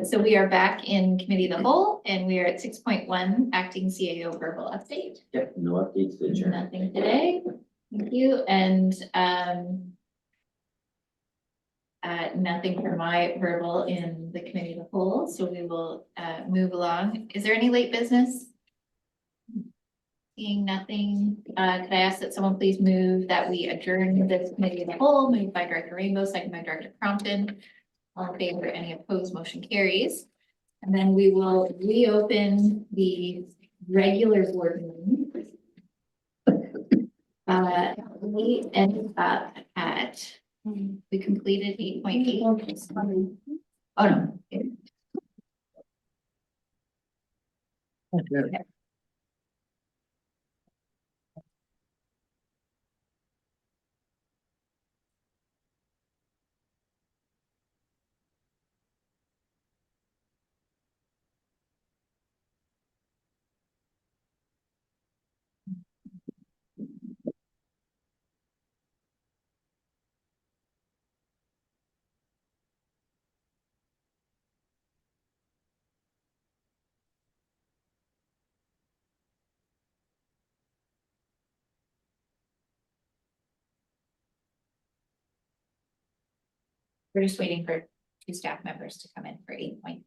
So we are back in committee of the whole, and we are at 6.1, acting CAO verbal update. Yep, no updates to the chair. Nothing today. Thank you. And nothing for my verbal in the committee of the whole. So we will move along. Is there any late business? Seeing nothing, could I ask that someone please move that we adjourn this committee of the whole, moved by Director Rainbow, second by Director Crompton. All in favor, any opposed, motion carries. And then we will reopen the regular board meeting. We ended up at, we completed 8.8. Oh, no. Okay. We're just waiting for 2 staff members to come in for 8.8.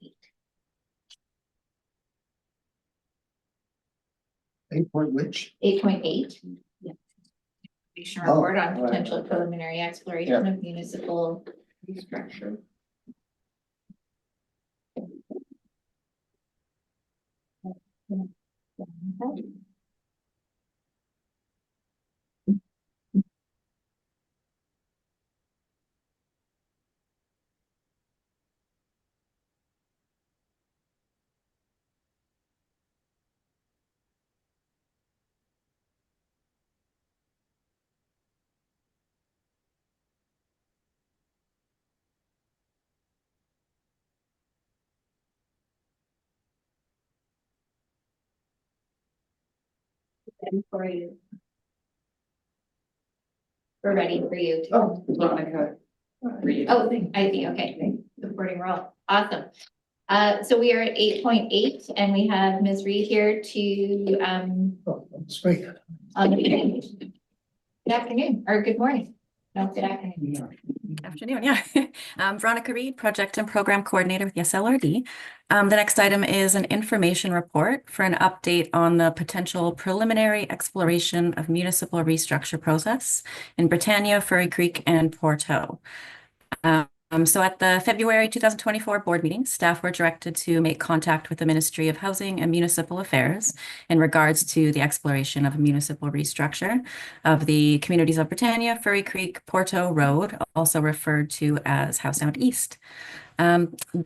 8 point which? 8.8. Yeah. Report on potential preliminary exploration of municipal restructure. For you. We're ready for you. Oh, my God. Oh, I see. Okay. Reporting roll. Awesome. So we are at 8.8 and we have Ms. Reed here to Speak. on the meeting. Good afternoon or good morning. No, good afternoon. Afternoon, yeah. Veronica Reed, Project and Program Coordinator with the SLRD. The next item is an information report for an update on the potential preliminary exploration of municipal restructure process in Britannia, Furry Creek, and Porto. So at the February 2024 board meeting, staff were directed to make contact with the Ministry of Housing and Municipal Affairs in regards to the exploration of a municipal restructure of the communities of Britannia, Furry Creek, Porto Road, also referred to as Howe Sound East.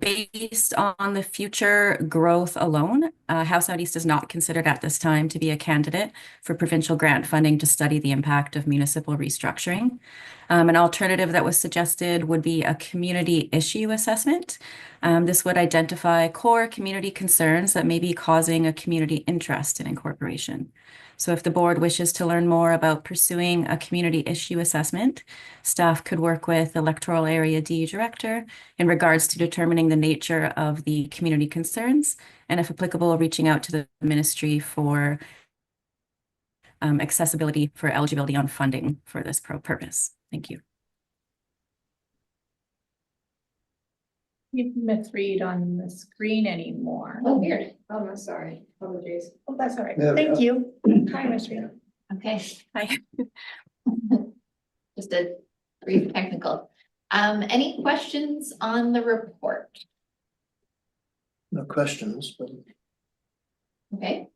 Based on the future growth alone, Howe Sound East is not considered at this time to be a candidate for provincial grant funding to study the impact of municipal restructuring. An alternative that was suggested would be a community issue assessment. This would identify core community concerns that may be causing a community interest in incorporation. So if the board wishes to learn more about pursuing a community issue assessment, staff could work with Electoral Area D Director in regards to determining the nature of the community concerns, and if applicable, reaching out to the ministry for accessibility for eligibility on funding for this purpose. Thank you. Ms. Reed on the screen anymore. Oh, weird. Oh, I'm sorry. Apologies. Oh, that's all right. There we Thank go. you. Hi, Ms. Reed. Okay. Hi. Just a brief technical. Any questions on the report? No questions, but Okay.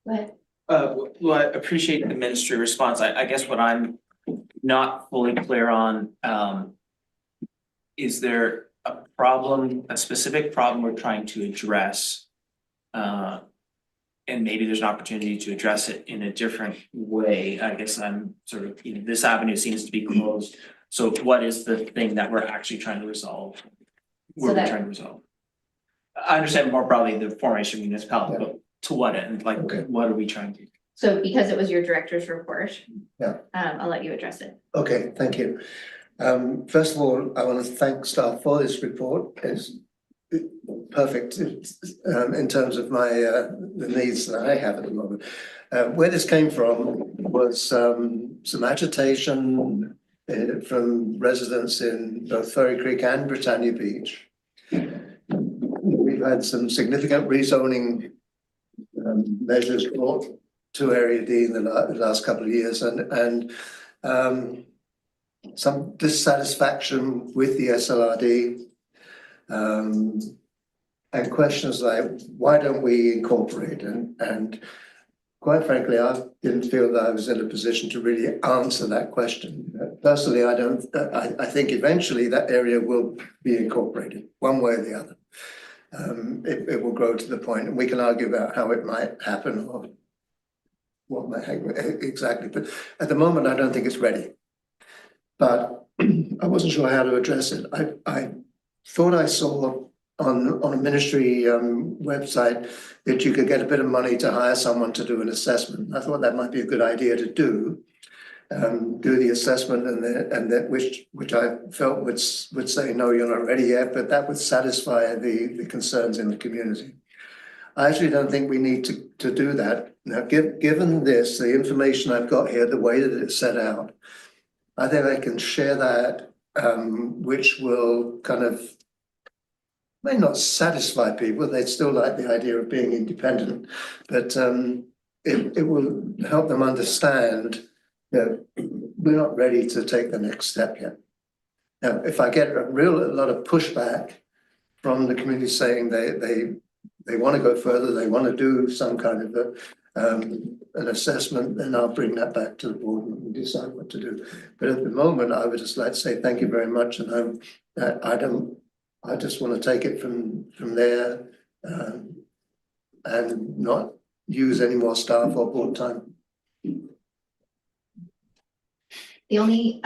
Go ahead. Well, I appreciate the ministry response. I guess what I'm not fully clear on, is there a problem, a specific problem we're trying to address? And maybe there's an opportunity to address it in a different way. I guess I'm sort of, this avenue seems to be closed. So what is the thing that we're actually trying to resolve? We're trying to resolve. I understand more broadly the formation of municipality, but to what end? Like, what are we trying to do? So because it was your director's report, Yeah. I'll let you address it. okay, thank you. First of all, I want to thank staff for this report. It's perfect in terms of my the needs that I have at the moment. Where this came from was some agitation from residents in both Furry Creek and Britannia Beach. We've had some significant rezoning measures brought to Area D in the last couple of years, and some dissatisfaction with the SLRD, and questions like, why don't we incorporate? And quite frankly, I didn't feel that I was in a position to really answer that question. Personally, I think eventually that area will be incorporated one way or the other. It will grow to the point, and we can argue about how it might happen or what might happen exactly. But at the moment, I don't think it's ready. But I wasn't sure how to address it. I thought I saw on a ministry website that you could get a bit of money to hire someone to do an assessment. I thought that might be a good idea to do the assessment, and that which I felt would say, no, you're not ready yet, but that would satisfy the concerns in the community. I actually don't think we need to do that. Now, given this, the information I've got here, the way that it's set out, I think I can share that, which will kind of, may not satisfy people. They'd still like the idea of being independent, but it will help them understand that we're not ready to take the next step yet. Now, if I get a lot of pushback from the community saying they want to go further, they want to do some kind of an assessment, then I'll bring that back to the board and we'll decide what to do. But at the moment, I would just like to say thank you very much, and I just want to take it from there and not use any more staff or board time. The only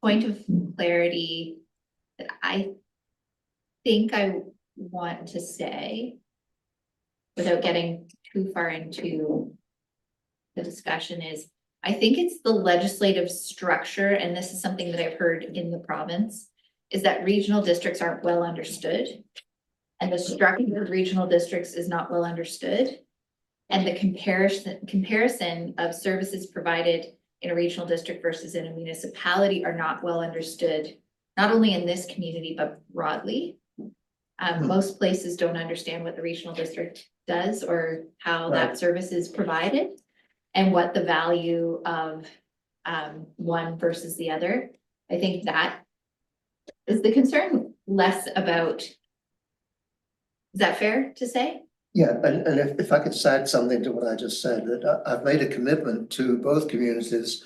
point of clarity that I think I want to say, without getting too far into the discussion, is I think it's the legislative structure, and this is something that I've heard in the province, is that regional districts aren't well understood, and the structure of regional districts is not well understood, and the comparison of services provided in a regional district versus in a municipality are not well understood, not only in this community, but broadly. Most places don't understand what the regional district does or how that service is provided and what the value of one versus the other. I think that is the concern, less about, is that fair to say? Yeah, and if I could just add something to what I just said, that I've made a commitment to both communities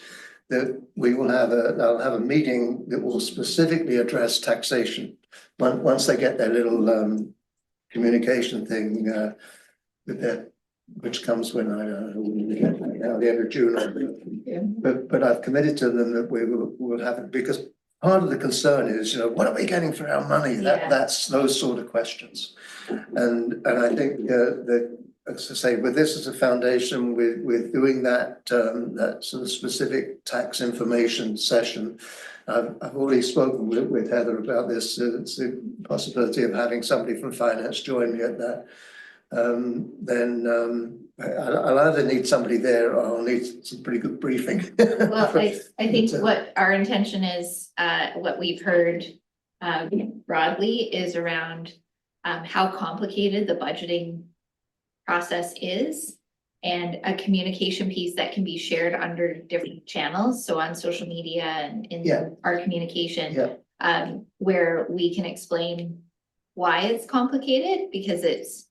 that we will I'll have a meeting that will specifically address taxation once they get their little communication thing with that, which comes when I don't know, the end of June. But I've committed to them that we will have it, because part of the concern is, what are we getting for our money? That's those sort of questions. And I think that, as I say, with this as a foundation, with doing that sort of specific tax information session, I've already spoken with Heather about this. It's the possibility of having somebody from finance join me at that. Then I'll either need somebody there or I'll need some pretty good briefing. Well, I think what our intention is, what we've heard broadly is around how complicated the budgeting process is, and a communication piece that can be shared under different channels. So on social media and in our communication, where we can explain why it's complicated, because it is.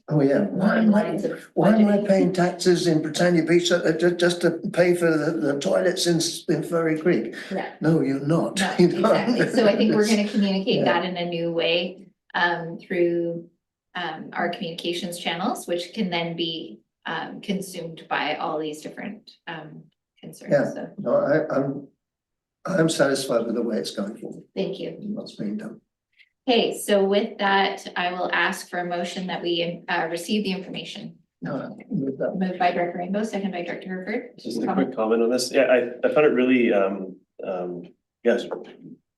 Oh yeah, why am I paying taxes in Britannia Beach just to pay for the toilets in Furry Creek? Yeah. No, you're not. No, exactly. So I think we're going to communicate that in a new way through our communications channels, which can then be consumed by all these different concerns. Yeah. So. No, I'm satisfied with the way it's going forward. Thank you. What's being done. Okay, so with that, I will ask for a motion that we receive the information. With that. Moved by Director Rainbow, second by Director Herford. Just a quick comment on this. Yeah, I found it really, yes,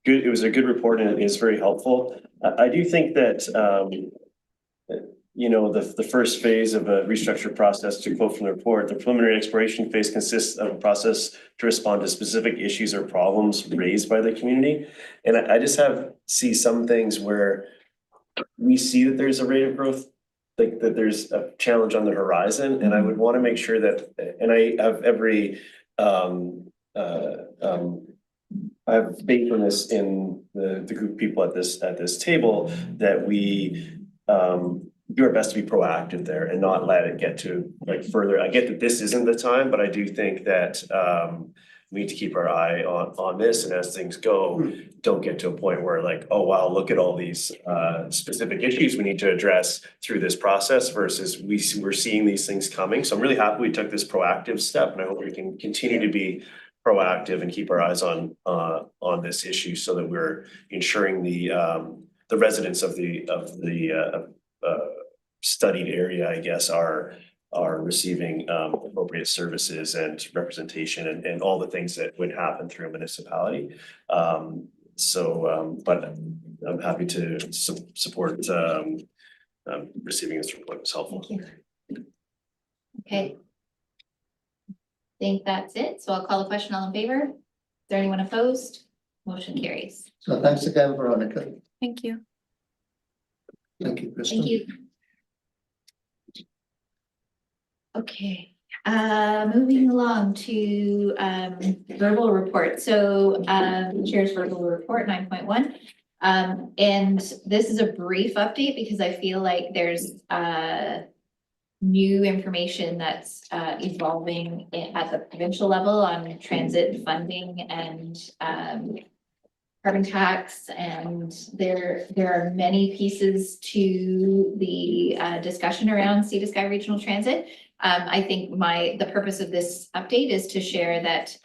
good, it was a good report and it is very helpful. I do think that, you know, the first phase of a restructure process, to quote from the report, the preliminary exploration phase consists of a process to respond to specific issues or problems raised by the community. And I just see some things where we see that there's a rate of growth, like that there's a challenge on the horizon, and I would want to make sure that, and I have every, I have faith in this, in the group of people at this table, that we do our best to be proactive there and not let it get to like further. I get that this isn't the time, but I do think that we need to keep our eye on this, and as things go, don't get to a point where like, oh wow, look at all these specific issues we need to address through this process versus we're seeing these things coming. So I'm really happy we took this proactive step, and I hope we can continue to be proactive and keep our eyes on this issue so that we're ensuring the residents of the studied area, I guess, are receiving appropriate services and representation and all the things that would happen through a municipality. But I'm happy to support receiving this report. It's helpful. Thank you. Okay. I think that's it. So I'll call the question. All in favor? Is there anyone opposed? Motion carries. So thanks again, Veronica. Thank you. Thank you, Kristen. Thank you. Okay, moving along to verbal report. So Chair's verbal report 9.1. And this is a brief update because I feel like there's new information that's evolving at the provincial level on transit funding and carbon tax, and there are many pieces to the discussion around Sea to Sky Regional Transit. I think the purpose of this update is to share that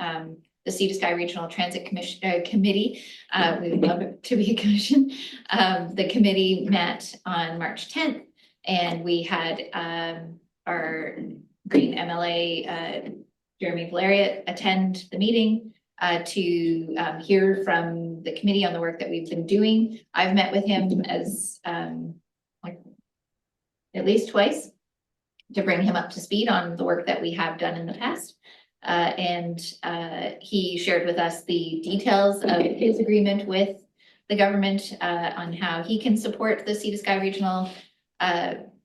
the Sea to Sky Regional Transit Committee, we would love it to be a commission. The committee met on March 10th, and we had our Green MLA, Jeremy Valeriot, attend the meeting to hear from the committee on the work that we've been doing. I've met with him as like at least twice to bring him up to speed on the work that we have done in the past. And he shared with us the details of his agreement with the government on how he can support the Sea to Sky Regional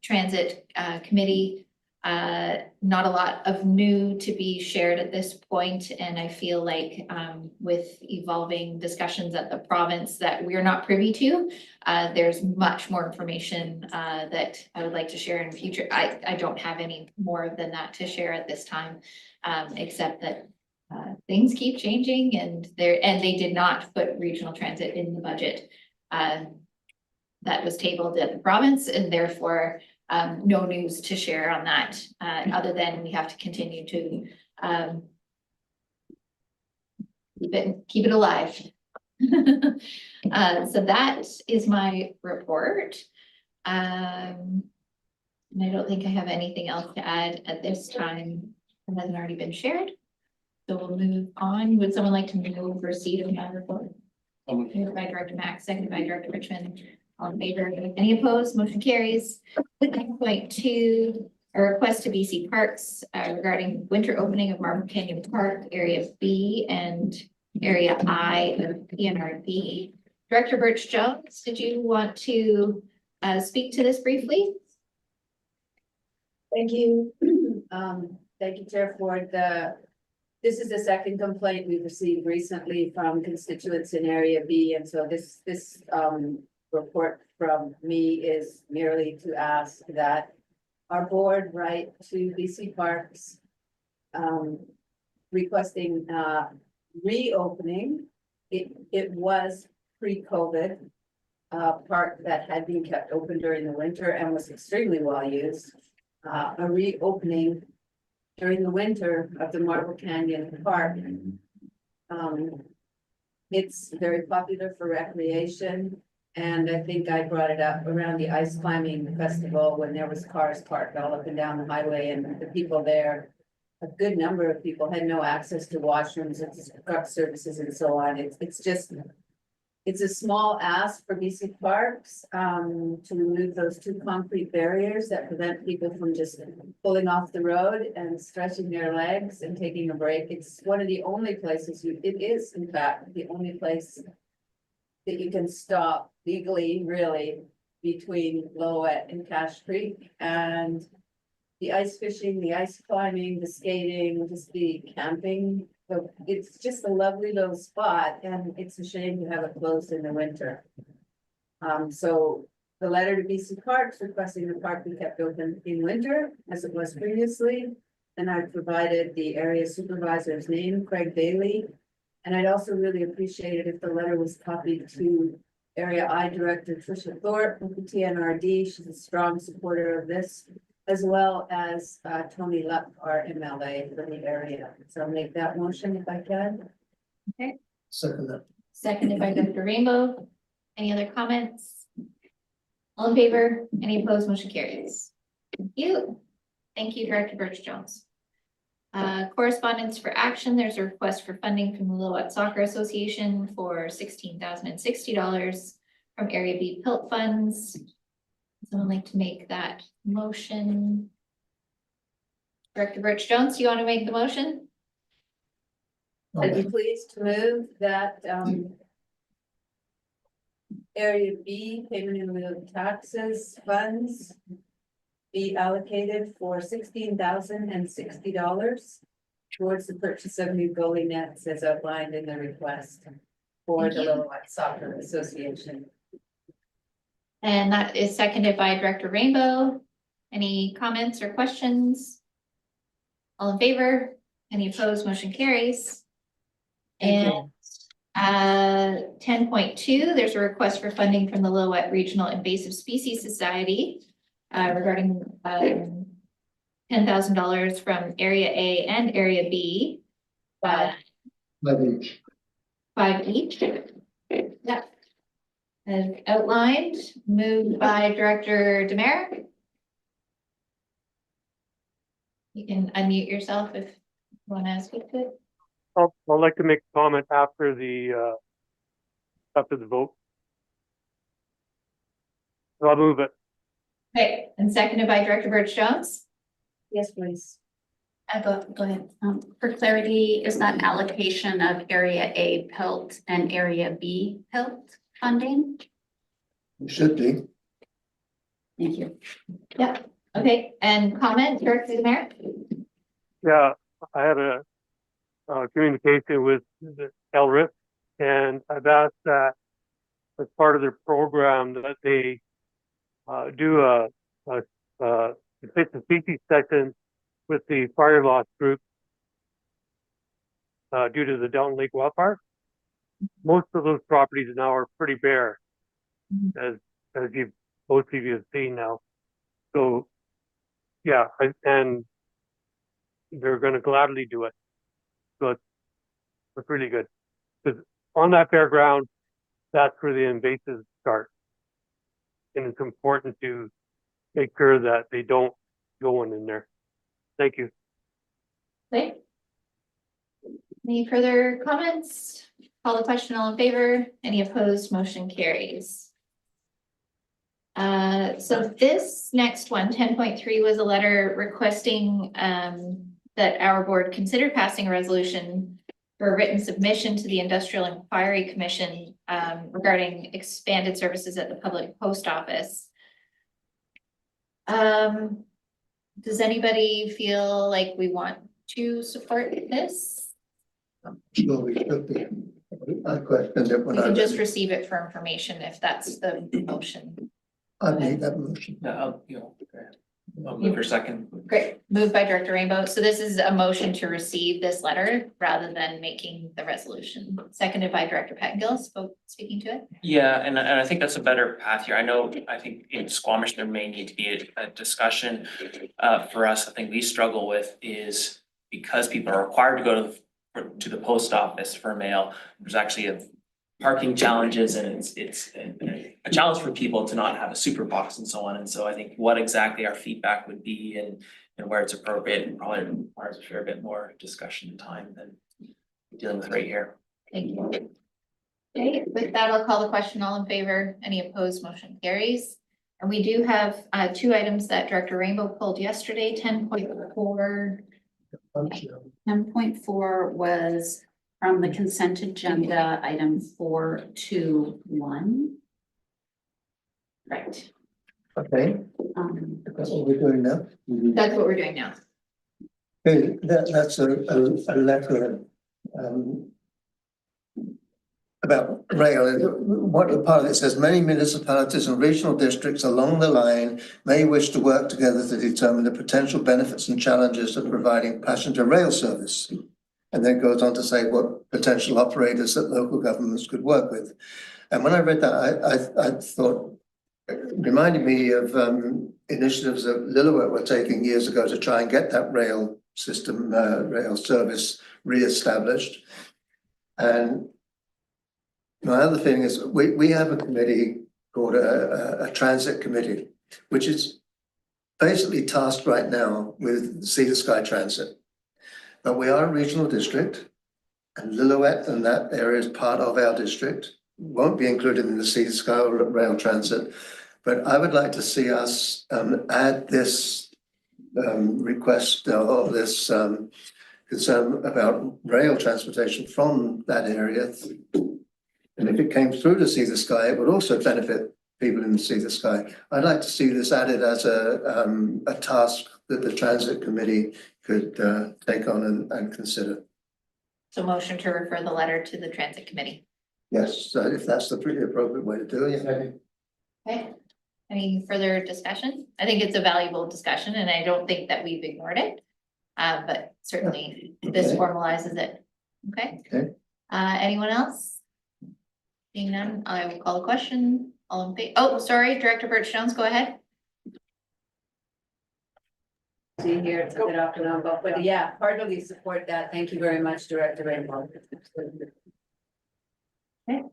Transit Committee. Not a lot of new to be shared at this point, and I feel like with evolving discussions at the province that we're not privy to, there's much more information that I would like to share in future. I don't have any more than that to share at this time, except that things keep changing, and they did not put regional transit in the budget that was tabled at the province, and therefore no news to share on that, other than we have to continue to keep it alive. So that is my report. And I don't think I have anything else to add at this time that hasn't already been shared. So we'll move on. Would someone like to move receipt of my report? Moved by Director Max, seconded by Director Richmond. All in favor? Any opposed? Motion carries. 9.2, a request to BC Parks regarding winter opening of Marble Canyon Park, Area B and Area I of PNRB. Director Birch Jones, did you want to speak to this briefly? Thank you. Thank you, Chair Ford. This is the second complaint we've received recently from constituents in Area B, and so this report from me is merely to ask that our board write to BC Parks requesting reopening. It was pre-COVID park that had been kept open during the winter and was extremely well used. A reopening during the winter of the Marble Canyon Park. It's very popular for recreation. And I think I brought it up around the ice climbing festival when there was cars parked all up and down the highway, and the people there, a good number of people had no access to washrooms and truck services and so on. It's just It's a small ask for BC Parks, to remove those two concrete barriers that prevent people from just pulling off the road and stretching their legs and taking a break. It's one of the only places it is in fact, the only place that you can stop legally, really, between Lillooet and Cache Creek. And the ice fishing, the ice climbing, the skating, just the camping. So it's just a lovely little spot, and it's a shame to have it closed in the winter. So the letter to BC Parks requesting the park be kept open in winter as it was previously. And I've provided the area supervisor's name, Craig Bailey. And I'd also really appreciate it if the letter was copied to Area I Director Tricia Thorpe with the TNRD. She's a strong supporter of this, as well as Tony Luck, our MLA for the area. So I'll make that motion if I can. Second that. Seconded by Dr. Rainbow. Any other comments? All in favor? Any opposed? Motion carries. Thank you. Thank you, Director Birch-Jones. Correspondence for action. There's a request for funding from the Lillooet Soccer Association for $16,060 from Area B PILT funds. Someone like to make that motion? Director Birch-Jones, do you want to make the motion? I'd be pleased to move that Area B, payment in lieu of taxes funds, be allocated for $16,060 towards the purchase of new goalie nets as outlined in the request for the Lillooet Soccer Association. And that is seconded by Director Rainbow. Any comments or questions? All in favor? Any opposed? Motion carries. Thank And 10.2, there's a request for funding from the Lillooet Regional Invasive Species Society regarding $10,000 from Area A and Area B. 5 each. 5 each. Yeah. As outlined, moved by Director Demerick. You can unmute yourself if you want to speak to it. I'd like to make a comment after the vote. So I'll move it. Okay, and seconded by Director Birch-Jones. Yes, please. Go ahead. For clarity, is that allocation of Area A PILT and Area B PILT funding? It should be. Thank you. Yeah, okay, and comment, Director Demerick? Yeah, I had a communication with the LRIP, and I've asked that as part of their program that they do a invasive species section with the fire loss group due to the Down Lake wildfire. Most of those properties now are pretty bare, as you both of you have seen now. So yeah, and they're going to gladly do it. So it's really good, because on that fairground, that's where the invasives start. And it's important to make sure that they don't go in there. Thank you. Okay. Any further comments? Call the question, all in favor? Any opposed? Motion carries. So this next one, 10.3, was a letter requesting that our board consider passing a resolution for a written submission to the Industrial Inquiry Commission regarding expanded services at the public post office. Does anybody feel like we want to support this? Sure, we should be. I questioned it when We I can just read it. receive it for information if that's the motion. I made that motion. Yeah, I'll move for second. Great, moved by Director Rainbow. So this is a motion to receive this letter rather than making the resolution. Seconded by Director Pettingill, speaking to it. Yeah, and I think that's a better path here. I think in Squamish, there may need to be a discussion. For us, I think we struggle with is because people are required to go to the post office for mail, there's actually a parking challenges, and it's a challenge for people to not have a super box and so on. And so I think what exactly our feedback would be and where it's appropriate and probably requires a fair bit more discussion and time than dealing with right here. Thank you. Okay, with that, I'll call the question. All in favor, any opposed, motion carries. And we do have two items that Director Rainbow pulled yesterday, 10.4. 10.4 was from the consent agenda, item 421. Right. Okay, that's what we're doing now. That's what we're doing now. Okay, that's a letter, about rail. What the part of it says, many municipalities and regional districts along the line may wish to work together to determine the potential benefits and challenges of providing passenger rail service. And then goes on to say what potential operators that local governments could work with. And when I read that, I thought, it reminded me of initiatives that Lillooet were taking years ago to try and get that rail system, rail service re-established. And my other thing is we have a committee called a transit committee, which is basically tasked right now with Sea to Sky Transit. But we are a regional district, and Lillooet and that area is part of our district, won't be included in the Sea to Sky Rail Transit. But I would like to see us add this request or this concern about rail transportation from that area. And if it came through to Sea to Sky, it would also benefit people in the Sea to Sky. I'd like to see this added as a task that the transit committee could take on and consider. So motion to refer the letter to the transit committee. Yes, so if that's the pretty appropriate way to do it. Okay. Any further discussion? I think it's a valuable discussion and I don't think that we've ignored it. But certainly this Okay. formalizes it. Okay. Okay. Anyone else? Seeing none, I will call a question. All in favor? Oh, sorry, Director Birch Jones, go ahead. See here, it's a bit off and on, but yeah, heartily support that. Thank you very much, Director Rainbow. Okay.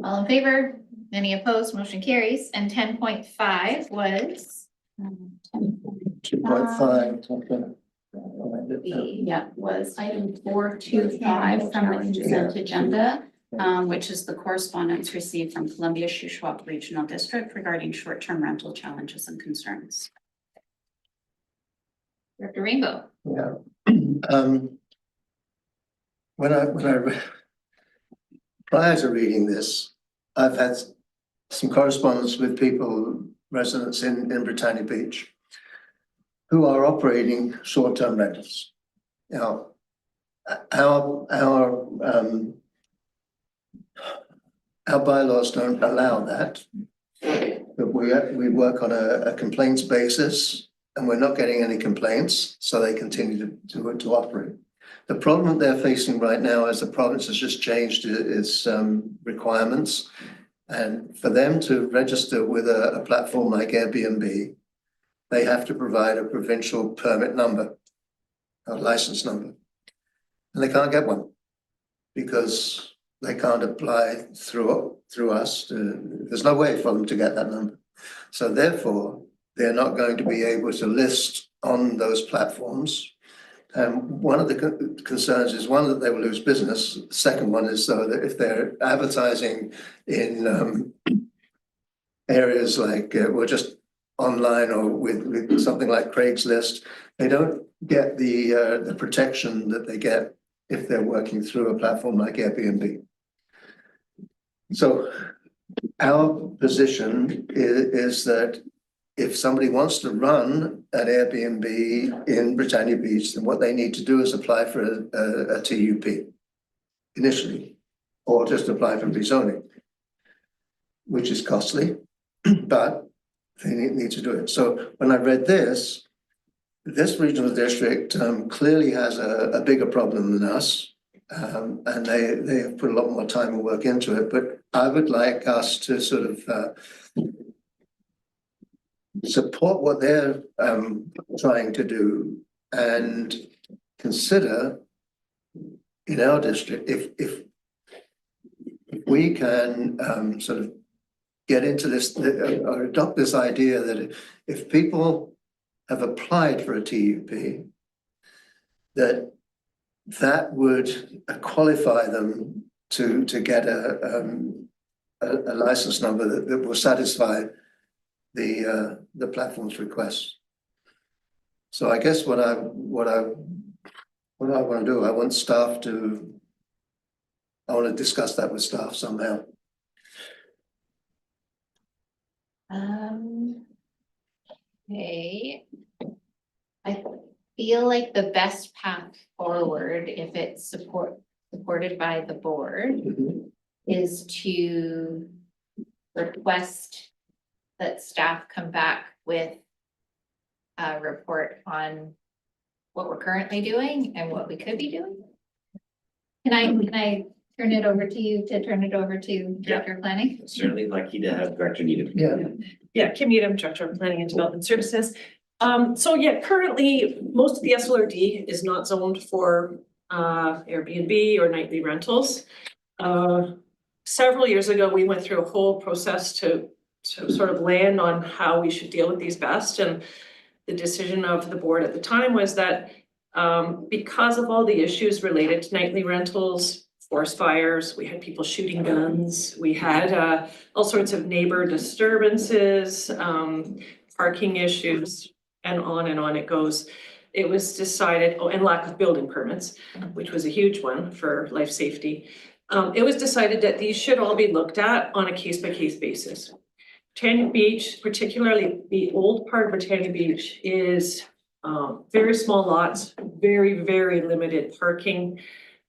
All in favor? Any opposed? Motion carries. And 10.5 was 2.5. Yeah, was item 425 from the consent agenda, which is the correspondence received from Columbia-Shuswap Regional District regarding short-term rental challenges and concerns. Director Rainbow. Yeah. When I prior to reading this, I've had some correspondence with people, residents in Britannia Beach, who are operating short-term rentals. Now, our bylaws don't allow that, but we work on a complaints basis, and we're not getting any complaints, so they continue to operate. The problem that they're facing right now is the province has just changed its requirements, and for them to register with a platform like Airbnb, they have to provide a provincial permit number, a license number, and they can't get one because they can't apply through us. There's no way for them to get that number. So therefore, they're not going to be able to list on those platforms. And one of the concerns is, one, that they will lose business. The second one is so that if they're advertising in areas like, well, just online or with something like Craigslist, they don't get the protection that they get if they're working through a platform like Airbnb. So our position is that if somebody wants to run an Airbnb in Britannia Beach, then what they need to do is apply for a TUP initially, or just apply for rezoning, which is costly, but they need to do it. So when I read this regional district clearly has a bigger problem than us, and they have put a lot more time and work into it. But I would like us to sort of support what they're trying to do and consider in our district if we can sort of get into this or adopt this idea that if people have applied for a TUP, that would qualify them to get a license number that will satisfy the platform's requests. So I guess what I want to do, I want to discuss that with staff somehow. Okay. I feel like the best path forward, if it's supported by the board, is to request that staff come back with a report on what we're currently doing and what we could be doing. Can I turn it over to you to turn it over to Director of Planning? Certainly lucky to have Director Needham. Yeah, Kim Needham, Director of Planning and Development Services. So yeah, currently, most of the SLRD is not zoned for Airbnb or nightly rentals. Several years ago, we went through a whole process to sort of land on how we should deal with these best. And the decision of the board at the time was that because of all the issues related to nightly rentals, forest fires, we had people shooting guns, we had all sorts of neighbor disturbances, parking issues, and on it goes. It was decided, and lack of building permits, which was a huge one for life safety. It was decided that these should all be looked at on a case-by-case basis. Britannia Beach, particularly the old part of Britannia Beach, is very small lots, very, very limited parking.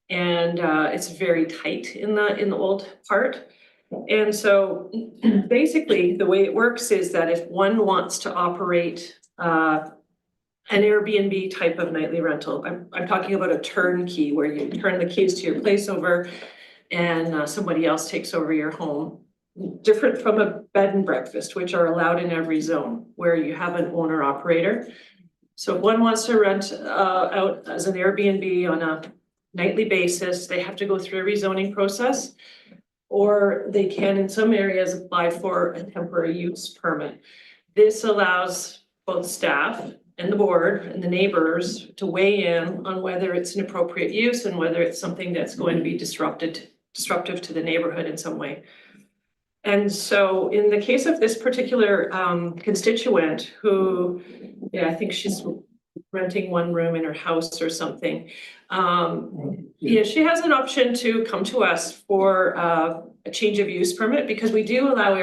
And it's very tight in the old part. And so basically the way it works is that if one wants to operate an Airbnb type of nightly rental, I'm talking about a turnkey where you turn the keys to your place over and somebody else takes over your home. Different from a bed and breakfast, which are allowed in every zone where you have an owner operator. So if one wants to rent out as an Airbnb on a nightly basis, they have to go through a rezoning process, or they can in some areas apply for a temporary use permit. This allows both staff and the board and the neighbors to weigh in on whether it's an appropriate use and whether it's something that's going to be disruptive to the neighborhood in some way. And so in the case of this particular constituent who, yeah, I think she's renting one room in her house or something. Yeah, she has an option to come to us for a change of use permit, because we do allow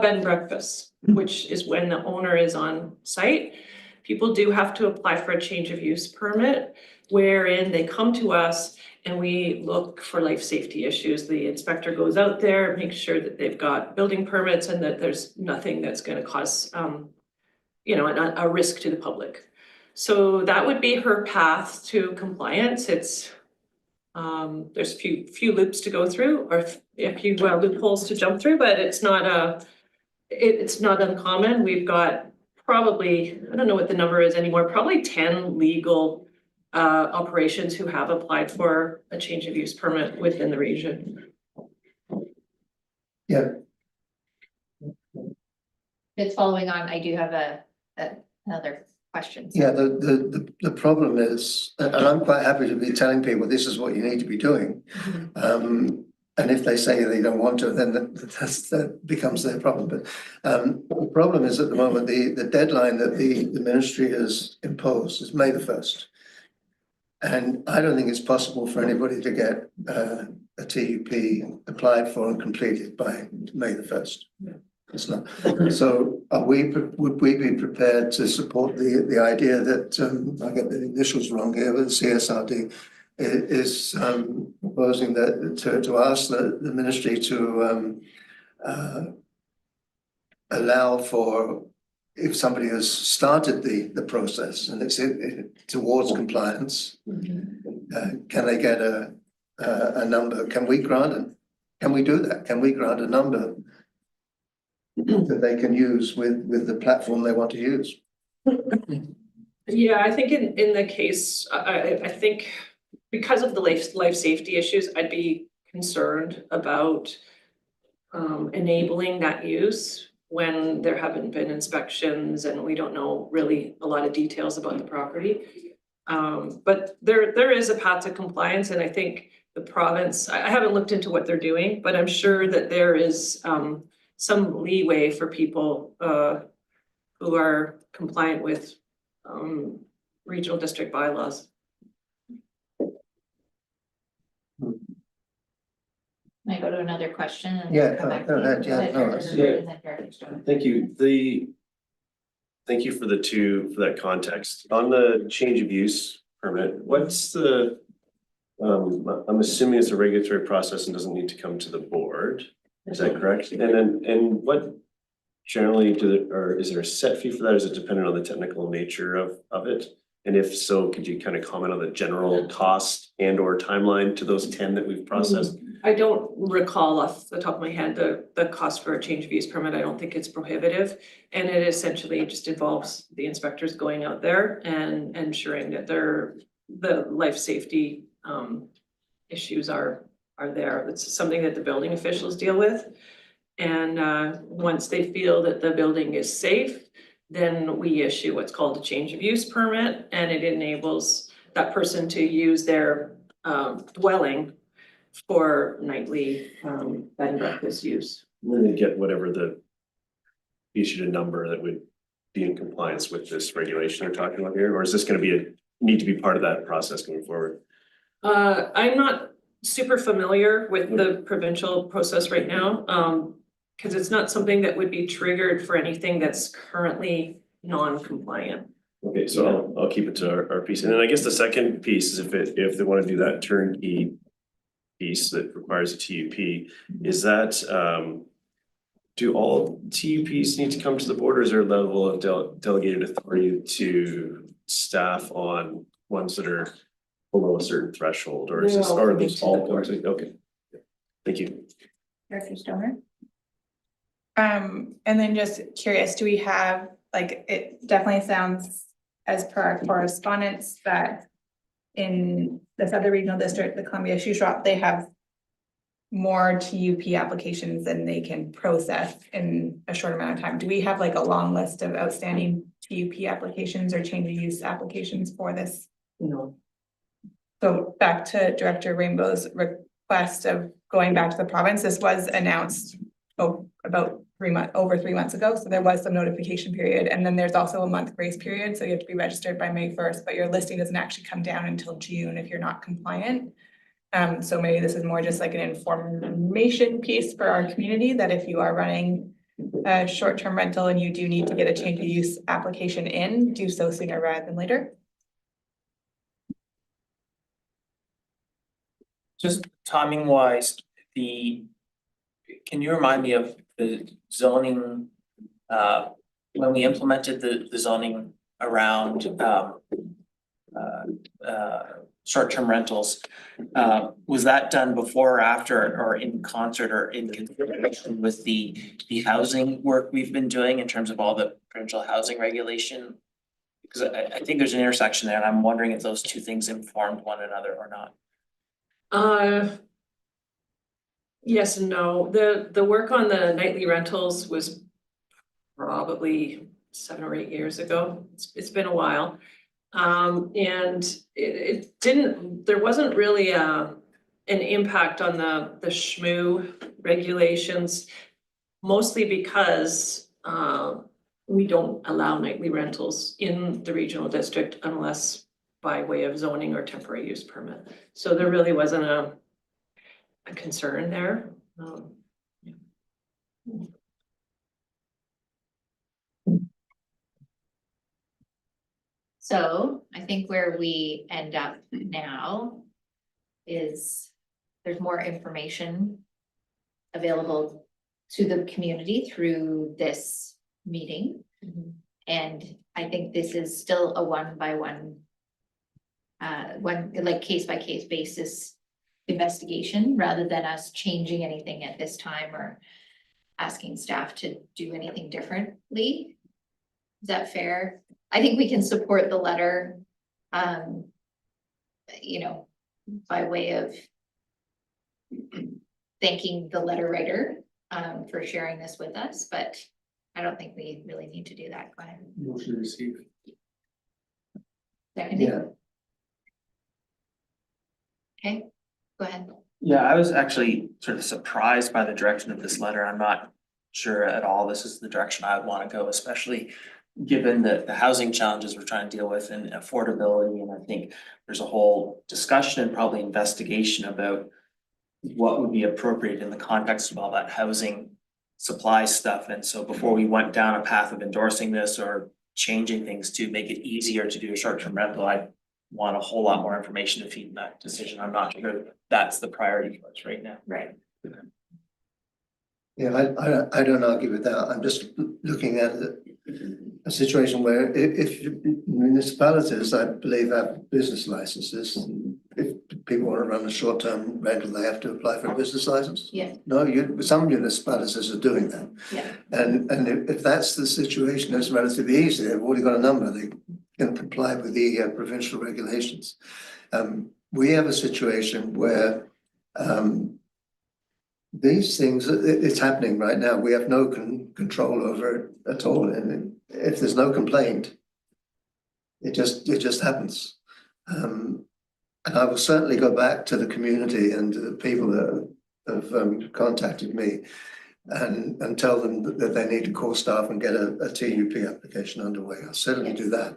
bed and breakfasts, which is when the owner is on site. People do have to apply for a change of use permit, wherein they come to us and we look for life safety issues. The inspector goes out there, makes sure that they've got building permits and that there's nothing that's going to cause a risk to the public. So that would be her path to compliance. It's there's a few loops to go through, or a few loopholes to jump through, but it's not uncommon. We've got probably, I don't know what the number is anymore, probably 10 legal operations who have applied for a change of use permit within the region. Yeah. It's following on, I do have another question. Yeah, the problem is, and I'm quite happy to be telling people this is what you need to be doing. And if they say they don't want to, then that becomes their problem. But the problem is at the moment, the deadline that the ministry has imposed is May the 1st. And I don't think it's possible for anybody to get a TUP applied for and completed by May the 1st. Yeah. It's not. So would we be prepared to support the idea that, I get the initials wrong here, but CSRD is proposing that to ask the ministry to allow for, if somebody has started the process and it's towards compliance, can they get a number? Can we do that? Can we grant a number that they can use with the platform they want to use? Yeah, I think in the case, I think because of the life safety issues, I'd be concerned about enabling that use when there haven't been inspections and we don't know really a lot of details about the property. But there is a path to compliance, and I think the province, I haven't looked into what they're doing, but I'm sure that there is some leeway for people who are compliant with regional district bylaws. Can I go to another question? And Yeah, come back go to you? ahead, yeah, no, Director that's- Raybould and then Director Stoner. Thank you. Thank you for that context. On the change of use permit, what's the, I'm assuming it's a regulatory process and doesn't need to come to the board. Is that correct? And what generally or is there a set fee for that? Is it dependent on the technical nature of it? And if so, could you kind of comment on the general cost and or timeline to those 10 that we've processed? I don't recall off the top of my head the cost for a change of use permit. I don't think it's prohibitive. And it essentially just involves the inspectors going out there and ensuring that the life safety issues are there. It's something that the building officials deal with. And once they feel that the building is safe, then we issue what's called a change of use permit, and it enables that person to use their dwelling for nightly bed and breakfast use. And then they get whatever issued a number that would be in compliance with this regulation they're talking about here, or is this going to need to be part of that process going forward? I'm not super familiar with the provincial process right now, because it's not something that would be triggered for anything that's currently non-compliant. Okay, so I'll keep it to our piece. And then I guess the second piece is if they want to do that turnkey piece that requires a TUP, is that do all TUPs need to come to the board, or is there a level of delegated authority to staff on ones that are below a certain threshold, or is this, No, or are come these to all the board. going to, okay. Thank you. Director Stoner? And then just curious, do we have, like, it definitely sounds as per our correspondence that in this other regional district, the Columbia-Shuswap, they have more TUP applications than they can process in a short amount of time. Do we have like a long list of outstanding TUP applications or change of use applications for this? No. So back to Director Rainbow's request of going back to the province, this was announced about over 3 months ago. So there was some notification period, and then there's also a month grace period. So you have to be registered by May 1st, but your listing doesn't actually come down until June if you're not compliant. So maybe this is more just like an information piece for our community, that if you are running a short-term rental and you do need to get a change of use application in, do so sooner rather than later. Just timing wise, can you remind me of the zoning, when we implemented the zoning around, short-term rentals, was that done before or after or in concert or in conjunction with the housing work we've been doing in terms of all the provincial housing regulation? Because I think there's an intersection there, and I'm wondering if those two things informed one another or not. Yes and no. The work on the nightly rentals was probably 7 or 8 years ago. It's been a while. And it didn't, there wasn't really an impact on the SHMU regulations, mostly because we don't allow nightly rentals in the regional district unless by way of zoning or temporary use permit. So there really wasn't a concern there. So I think where we end up now is there's more information available to the community through this meeting. And I think this is still a one like case by case basis investigation, rather than us changing anything at this time or asking staff to do anything differently. Is that fair? I think we can support the letter, you know, by way of thanking the letter writer for sharing this with us, but I don't think we really need to do that. Go ahead. Motion received. Seconded? Yeah. Okay, Go ahead. Yeah, I was actually sort of surprised by the direction of this letter. I'm not sure at all this is the direction I would want to go, especially given the housing challenges we're trying to deal with and affordability. And I think there's a whole discussion and probably investigation about what would be appropriate in the context of all that housing supply stuff. And so before we went down a path of endorsing this or changing things to make it easier to do a short-term rental, I want a whole lot more information to feed that decision. I'm not sure that's the priority for us right now. Right. Yeah, I don't argue with that. I'm just looking at a situation where if municipalities, I believe, have business licenses. If people want to run a short-term rental, they have to apply for a business license. Yeah. No, some municipalities are doing that. Yeah. And if that's the situation, it's relatively easy. They've already got a number. They can comply with the provincial regulations. We have a situation where these things, it's happening right now. We have no control over it at all. And if there's no complaint, it just happens. And I will certainly go back to the community and to the people that have contacted me and tell them that they need to call staff and get a TUP application underway. I'll certainly do that.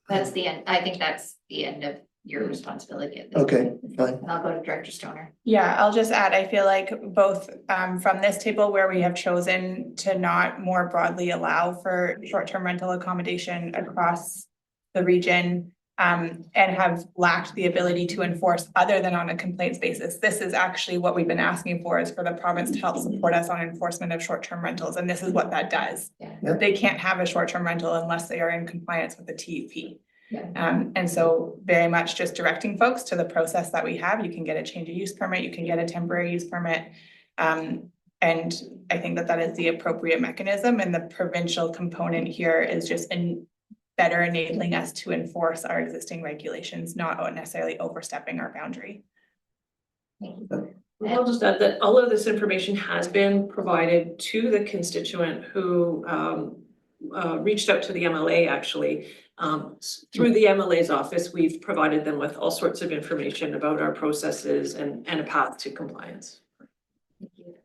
That's the end. I think that's the end of your responsibility at this Okay, point. fine. And I'll go to Director Stoner. Yeah, I'll just add, I feel like both from this table where we have chosen to not more broadly allow for short-term rental accommodation across the region and have lacked the ability to enforce other than on a complaints basis. This is actually what we've been asking for, is for the province to help support us on enforcement of short-term rentals, and this is what that does. Yeah. Yep. They can't have a short-term rental unless they are in compliance with the TUP. Yeah. And so very much just directing folks to the process that we have. You can get a change of use permit, you can get a temporary use permit. And I think that is the appropriate mechanism, and the provincial component here is just better enabling us to enforce our existing regulations, not necessarily overstepping our boundary. I'll just add that all of this information has been provided to the constituent who reached out to the MLA actually. Through the MLA's office, we've provided them with all sorts of information about our processes and a path to compliance.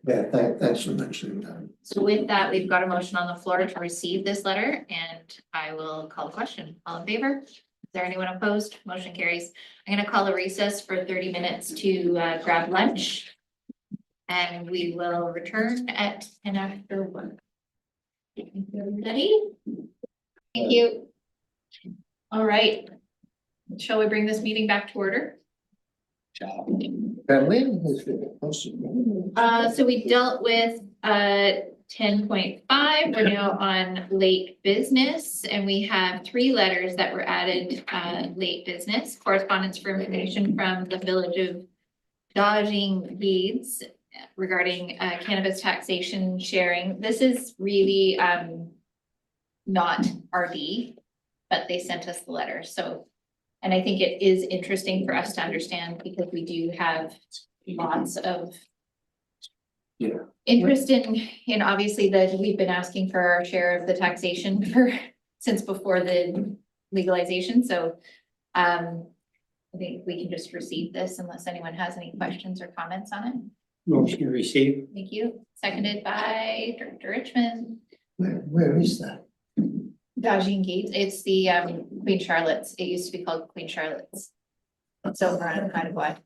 Yeah, thanks for mentioning that. So with that, we've got a motion on the floor to receive this letter, and I will call the question. All in favor? Is there anyone opposed? Motion carries. I'm gonna call a recess for 30 minutes to grab lunch. And we will return at 10 after 1. Thank you, everybody. Thank you. All right. Shall we bring this meeting back to order? Can we? So we dealt with 10.5. We're now on late business, and we have 3 letters that were added late business. Correspondence for information from the village of Dodging Deeds regarding cannabis taxation sharing. This is really not RD, but they sent us the letter. So, and I think it is interesting for us to understand, because we do have lots of interest in obviously that we've been asking for our share of the taxation since before the legalization. So I think we can just receive this unless anyone has any questions or comments on it. Motion to receive. Thank you. Seconded by Director Richmond. Where is that? Dodging Gates, it's the Queen Charlotte's. It used to be called Queen Charlotte's. It's over on kind of wide.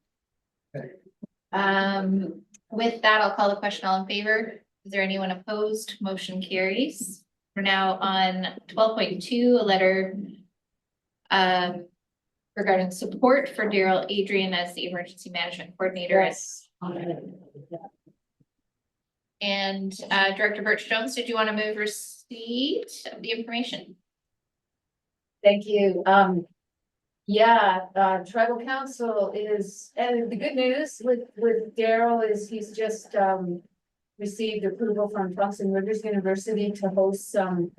With that, I'll call the question. All in favor? Is there anyone opposed? Motion carries. We're now on 12.2, a letter regarding support for Daryl Adrian as the emergency management coordinator. Yes. And Director Birch Jones, did you want to move receipt of the information? Thank you. Tribal council is, and the good news with Daryl is he's just received approval from Thompson Rivers University to host some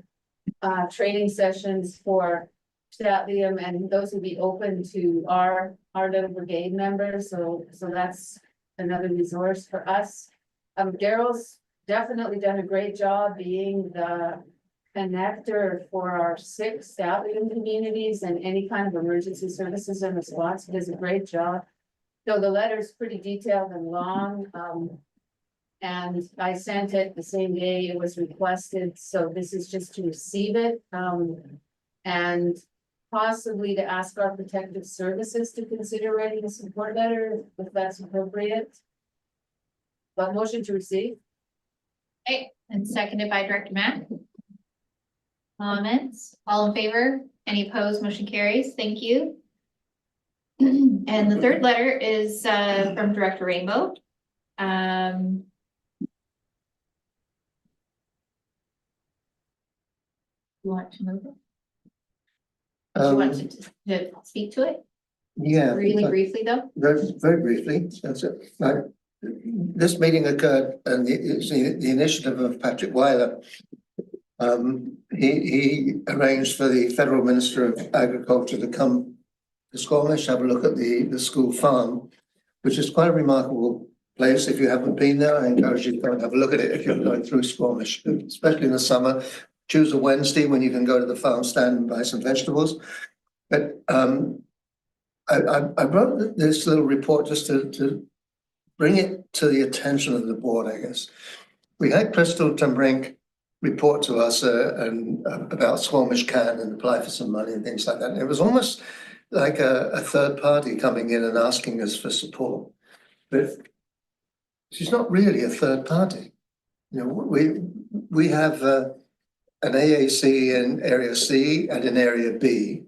training sessions for Statlium, and those will be open to our little brigade members. So that's another resource for us. Daryl's definitely done a great job being the connector for our 6 Statlium communities and any kind of emergency services and response. He does a great job. So the letter's pretty detailed and long, and I sent it the same day it was requested, so this is just to receive it, and possibly to ask our protective services to consider writing a support letter, if that's appropriate. But motion to receive? Okay, and seconded by Director Matt. Comments, all in favor? Any opposed? Motion carries. Thank you. And the third letter is from Director Rainbow. You want to move it? Do you want to speak to it? Yeah. Really briefly, though? Very briefly, that's it. This meeting occurred and it's the initiative of Patrick Weiler. He arranged for the Federal Minister of Agriculture to come to Squamish, have a look at the school farm, which is quite a remarkable place. If you haven't been there, I encourage you to go and have a look at it if you're going through Squamish, especially in the summer. Choose a Wednesday when you can go to the farm stand and buy some vegetables. But I wrote this little report just to bring it to the attention of the board, I guess. We had Crystal Tambrink report to us about Squamish Can and apply for some money and things like that. And it was almost like a third party coming in and asking us for support. But she's not really a third party. You know, we have an AAC in Area C and in Area B.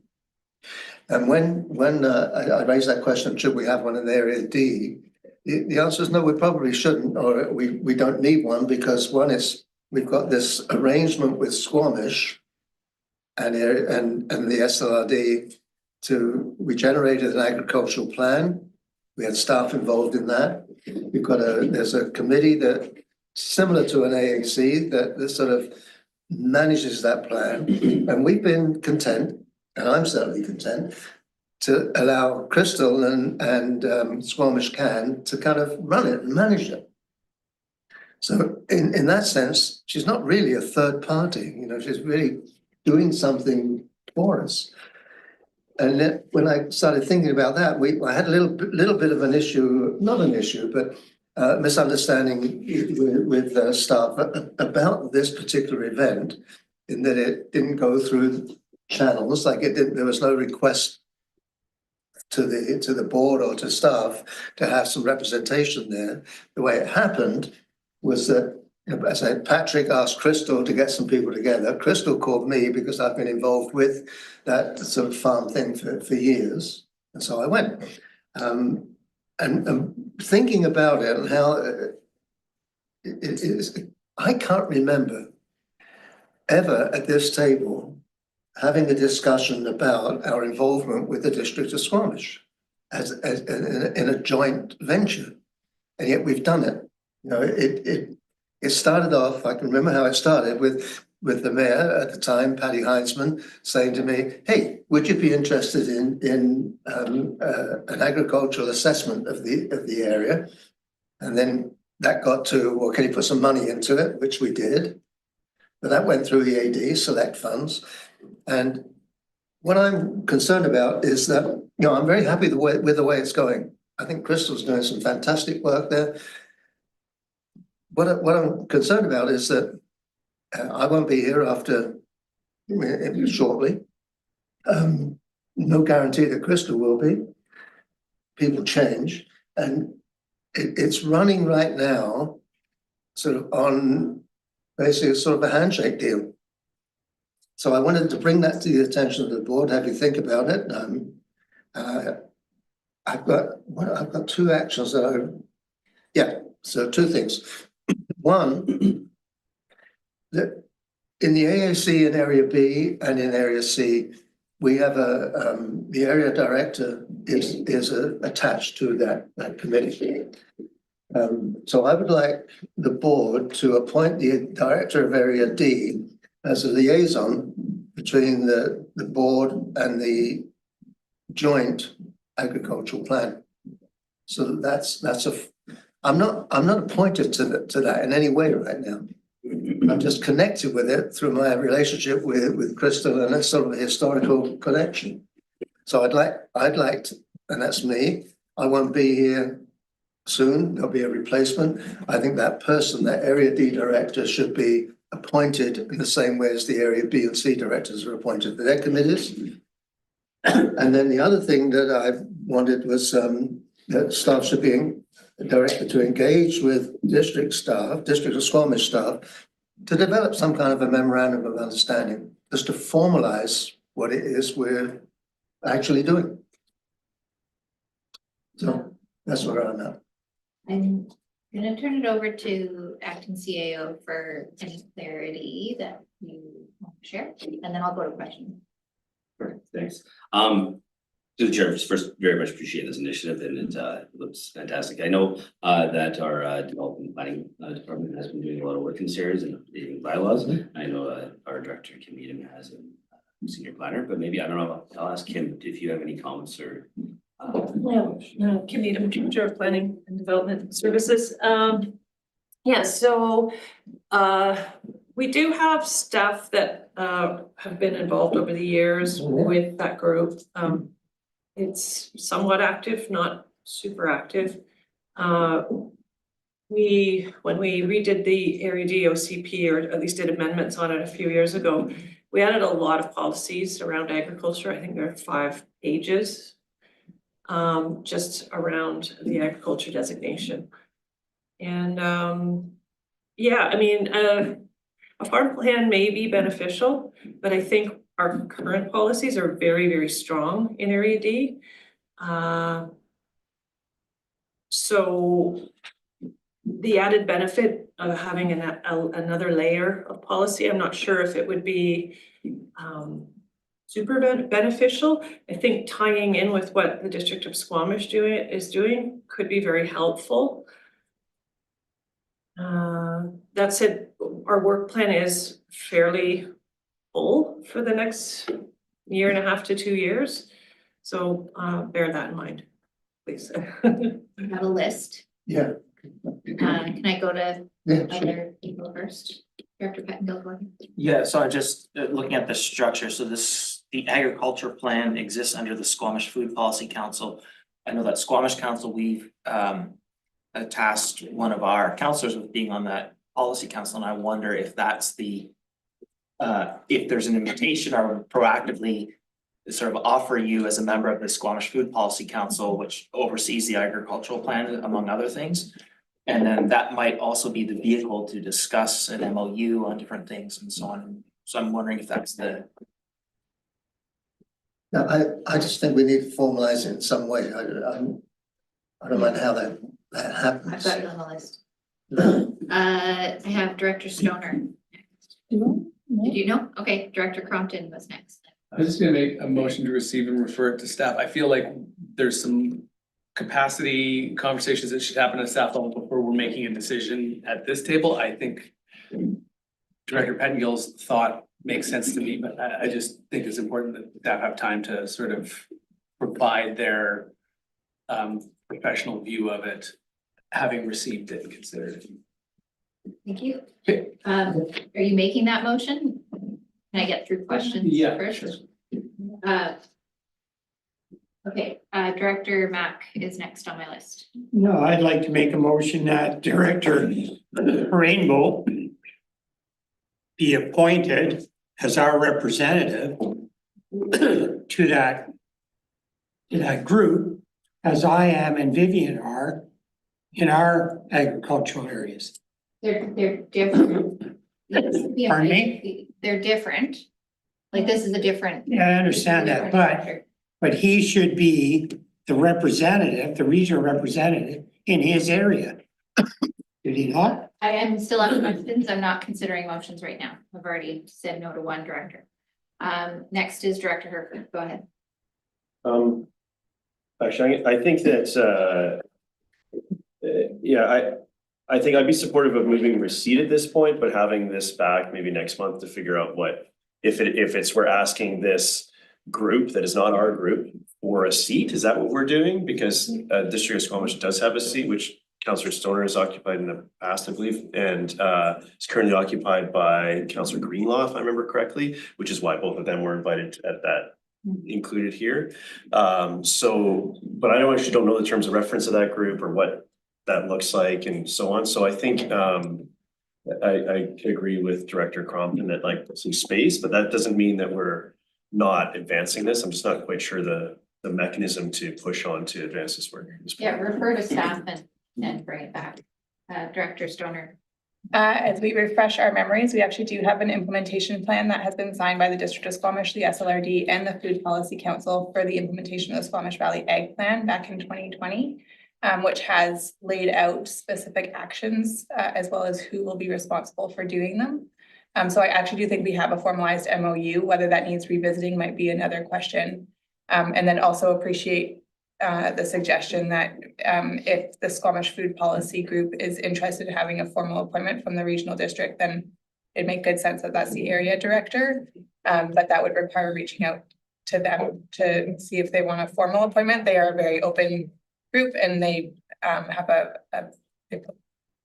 And when I raised that question, should we have one in Area D? The answer is no, we probably shouldn't, or we don't need one, because one is we've got this arrangement with Squamish and the SLRD we generated an agricultural plan. We had staff involved in that. There's a committee that similar to an AAC that sort of manages that plan, and we've been content, and I'm certainly content, to allow Crystal and Squamish Can to kind of run it and manage it. So in that sense, she's not really a third party, you know, she's really doing something for us. And then when I started thinking about that, I had a little bit of an issue, not an issue, but misunderstanding with staff about this particular event, in that it didn't go through channels, like it didn't. There was no request to the board or to staff to have some representation there. The way it happened was that, as I said, Patrick asked Crystal to get some people together. Crystal called me because I've been involved with that sort of farm thing for years, and so I went. And thinking about it and how it is, I can't remember ever at this table having a discussion about our involvement with the District of Squamish as in a joint venture, and yet we've done it. You know, it started off. I can remember how it started with the mayor at the time, Patty Heinzman, saying to me, "Hey, would you be interested in an agricultural assessment of the area?" And then that got to, well, can you put some money into it, which we did. But that went through the AD select funds. And what I'm concerned about is that, you know, I'm very happy with the way it's going. I think Crystal's doing some fantastic work there. What I'm concerned about is that I won't be here after shortly. No guarantee that Crystal will be. People change, and it's running right now, sort of on basically sort of a handshake deal. So I wanted to bring that to the attention of the board, have you think about it. I've got two actions so two things. One, that in the AAC in Area B and in Area C, we have the area director is attached to that committee. So I would like the board to appoint the director of Area D as a liaison between the board and the joint agricultural plan. So that's I'm not appointed to that in any way right now. I'm just connected with it through my relationship with Crystal, and that's sort of a historical connection. So I'd like to, and that's me. I won't be here soon, there'll be a replacement. I think that person, that Area D director, should be appointed in the same way as the Area B and C directors are appointed to their committees. And then the other thing that I wanted was that staff should be directed to engage with district of Squamish staff, to develop some kind of a memorandum of understanding, just to formalize what it is we're actually doing. So that's where I'm at. I'm gonna turn it over to acting CAO for any clarity that you want to share, and then I'll go to questions. Perfect, thanks. To the chair, first, very much appreciate this initiative, and it looks fantastic. I know that our development planning department has been doing a lot of work in this area and updating bylaws. I know our director, Kim Needham, has a senior planner, but maybe, I don't know, I'll ask Kim if you have any comments or. Kim Needham, Director of Planning and Development Services. Yeah, so we do have staff that have been involved over the years with that group. It's somewhat active, not super active. When we redid the Area D OCP, or at least did amendments on it a few years ago, we added a lot of policies around agriculture. I think there are 5 pages just around the agriculture designation. And yeah, I mean, a farm plan may be beneficial, but I think our current policies are very, very strong in Area D. So the added benefit of having another layer of policy, I'm not sure if it would be super beneficial. I think tying in with what the District of Squamish is doing could be very helpful. That said, our work plan is fairly full for the next 1.5 to 2 years. So bear that in mind, please. I have a list. Yeah. Can I go to Yeah, sure. other people first? Director Pettengill, go ahead. Yeah, so I'm just looking at the structure. So the agriculture plan exists under the Squamish Food Policy Council. I know that Squamish Council, we've tasked one of our counselors with being on that policy council, and I wonder if that's if there's an invitation or proactively sort of offer you as a member of the Squamish Food Policy Council, which oversees the agricultural plan, among other things. And then that might also be the vehicle to discuss an MOU on different things and so on. So I'm wondering if that's the. No, I just think we need to formalize it in some way. I don't mind how that happens. I've got it on the list. I have Director Stoner. Did you know? Okay, Director Crompton was next. I was just gonna make a motion to receive and refer it to staff. I feel like there's some capacity conversations that should happen at staff level before we're making a decision at this table. I think Director Pettengill's thought makes sense to me, but I just think it's important that staff have time to sort of provide their professional view of it, having received it and considered it. Thank you. Okay. Are you making that motion? Can I get through questions first? Sure. Okay, Director Mack is next on my list. No, I'd like to make a motion that Director Rainbow be appointed as our representative to that group, as I am and Vivian are in our agricultural areas. They're different. Pardon me? They're different. Like this is a different. Yeah, I understand that, but he should be the representative, the regional representative in his area. Did he not? I am still up questions. I'm not considering motions right now. I've already said no to one director. Next is Director Herford. Go ahead. Actually, I think that yeah, I think I'd be supportive of moving receipt at this point, but having this back maybe next month to figure out what if we're asking this group that is not our group for a seat. Is that what we're doing? Because District of Squamish does have a seat, which Councillor Stoner has occupied in the past, I believe, and is currently occupied by Councillor Greenlaw, if I remember correctly, which is why both of them were invited at that included here. So, but I actually don't know the terms of reference of that group or what that looks like and so on. So I think I agree with Director Crompton that like some space, but that doesn't mean that we're not advancing this. I'm just not quite sure the mechanism to push on to advance this work. Yeah, refer to staff and bring it back. Director Stoner. As we refresh our memories, we actually do have an implementation plan that has been signed by the District of Squamish, the SLRD, and the Food Policy Council for the implementation of the Squamish Valley Ag Plan back in 2020, which has laid out specific actions as well as who will be responsible for doing them. So I actually do think we have a formalized MOU. Whether that needs revisiting might be another question. And then also appreciate the suggestion that if the Squamish Food Policy Group is interested in having a formal appointment from the regional district, then it'd make good sense that that's the area director. But that would require reaching out to them to see if they want a formal appointment. They are a very open group and they have they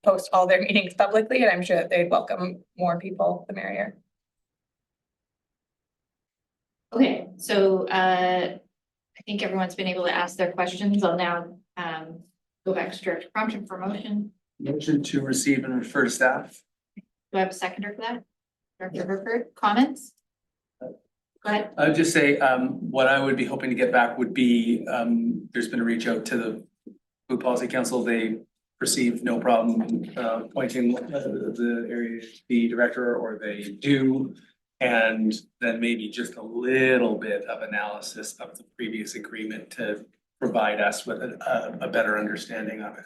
post all their meetings publicly, and I'm sure that they'd welcome more people, the merrier. Okay, so I think everyone's been able to ask their questions. I'll now go back to Director Crompton for motion. Motion to receive and refer to staff. Do I have a seconder for that? Director Herford, comments? Go ahead. I would just say, what I would be hoping to get back would be, there's been a reach out to the Food Policy Council. They perceive no problem appointing the area the director, or they do. And then maybe just a little bit of analysis of the previous agreement to provide us with a better understanding of it.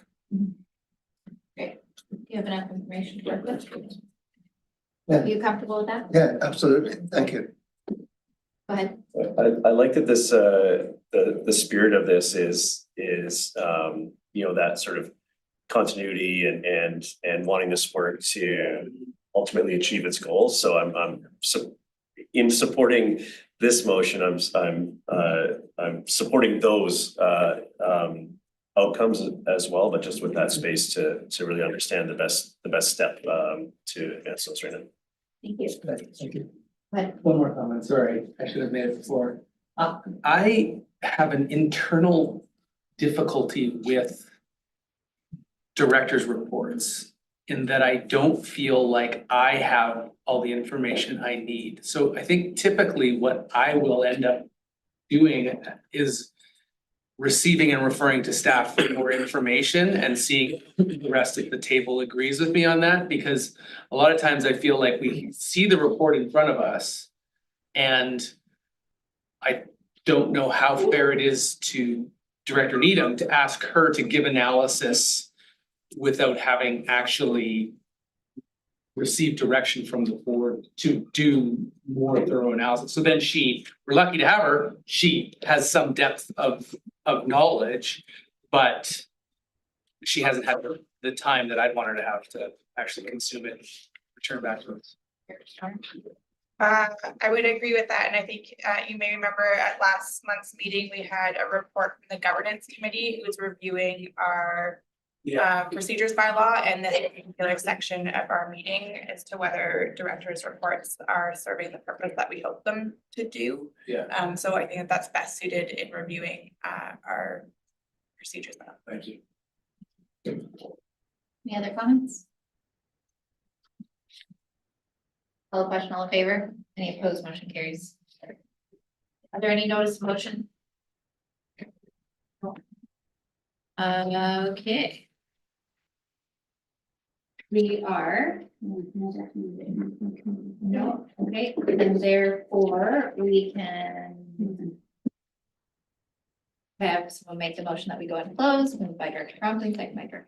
Great. Do you have enough information to work with? Yeah. Are you comfortable with that? Yeah, absolutely. Thank you. Go ahead. I like that this the spirit of this is you know, that sort of continuity and wanting this work to ultimately achieve its goals. So I'm in supporting this motion, I'm supporting those outcomes as well, but just with that space to really understand the best step to advance those right now. Thank you. Thank you. Go ahead. One more comment, sorry, I should have made it before. I have an internal difficulty with director's reports in that I don't feel like I have all the information I need. So I think typically what I will end up doing is receiving and referring to staff for more information and seeing if the rest of the table agrees with me on that, because a lot of times I feel like we see the report in front of us and I don't know how fair it is to Director Needham to ask her to give analysis without having actually received direction from the board to do more thorough analysis. So then we're lucky to have her, she has some depth of knowledge, but she hasn't had the time that I'd want her to have to actually consume it, and return back to us. I would agree with that, and I think you may remember at last month's meeting, we had a report from the governance committee who was reviewing our procedures bylaw, and this particular section of our meeting as to whether directors' reports are serving the purpose that we hope them to do. Yeah. So I think that that's best suited in reviewing our procedures bylaw. Thank you. Any other comments? All the question, all in favor? Any opposed? Motion carries. Are there any notice of motion? Okay. We are. No, okay, and therefore we can. Have someone make the motion that we go and close, moved by Director Crompton, second by Director